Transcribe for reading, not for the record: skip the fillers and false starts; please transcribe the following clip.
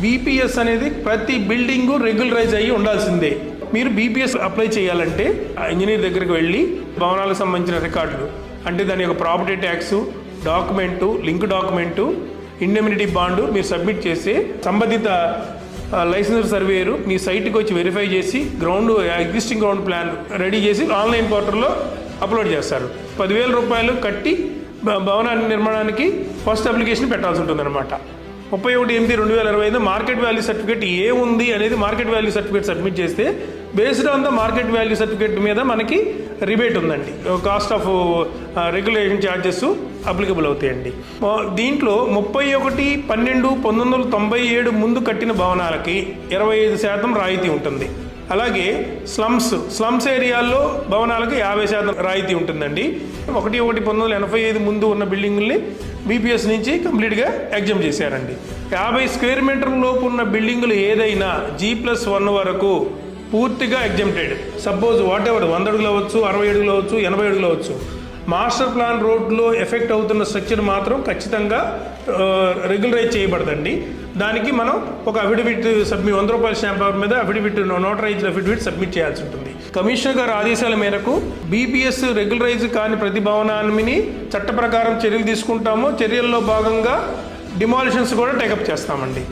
BPS అనేది ప్రతి building regularise అయ్యి ఉండాల్సిందే. మీరు బీపీఎస్ అప్లై చేయాలంటే ఇంజనీర్ దగ్గరికి వెళ్ళి భవనాలకు సంబంధించిన రికార్డులు అంటే దాని యొక్క property tax document, link document, indemnity bond మీరు సబ్మిట్ చేసి సంబంధిత లైసెన్స్ సర్వేయరు మీ సైట్కి వచ్చి వెరిఫై చేసి ఎగ్జిస్టింగ్ గ్రౌండ్ ప్లాన్ రెడీ చేసి ఆన్లైన్ పోర్టల్లో అప్లోడ్ చేస్తారు. 10,000 రూపాయలు కట్టి భవన నిర్మాణానికి ఫస్ట్ అప్లికేషన్ పెట్టాల్సి ఉంటుందన్నమాట. 31/8/2025 మార్కెట్ వాల్యూ సర్టిఫికేట్ ఉంది అనేది మార్కెట్ వాల్యూ సర్టిఫికేట్ సబ్మిట్ చేస్తే based on the market value certificate మీద మనకి రిబేట్ ఉందండి. Cost of regulation charges applicable అవుతాయండి. దీంట్లో 31/12/1997 ముందు కట్టిన భవనాలకి 25% రాయితీ ఉంటుంది. అలాగే స్లమ్స్ ఏరియాల్లో భవనాలకు 50% రాయితీ ఉంటుందండి. 1/1/1985 ముందు ఉన్న బిల్డింగుల్ని బీపీఎస్ నుంచి కంప్లీట్గా ఎగ్జామ్ చేశారండి. 50 స్క్వేర్ మీటర్ లోపు ఉన్న బిల్డింగులు ఏదైనా G+1 వరకు పూర్తిగా ఎగ్జామ్టెడ్. సపోజ్ వాట్ ఎవర్ 100 అడుగులు అవ్వచ్చు, 60 అడుగులు అవ్వచ్చు, 80 అడుగులు అవ్వచ్చు. మాస్టర్ ప్లాన్ రోడ్లో ఎఫెక్ట్ అవుతున్న స్ట్రక్చర్ మాత్రం ఖచ్చితంగా రెగ్యులరైజ్ చేయబడదండి. దానికి మనం ఒక అఫిడవిట్ 100 రూపాయల స్టాంప్ పేపర్ మీద నోటరైజ్డ్ అఫిడవిట్ సబ్మిట్ చేయాల్సి ఉంటుంది. కమిషనర్ గారి ఆదేశాల మేరకు బీపీఎస్ రెగ్యులరైజ్ కాని ప్రతి భవనాన్ని చట్ట ప్రకారం చర్యలు తీసుకుంటాము. చర్యల్లో భాగంగా డిమాలిషన్స్ కూడా టేకప్ చేస్తామండి.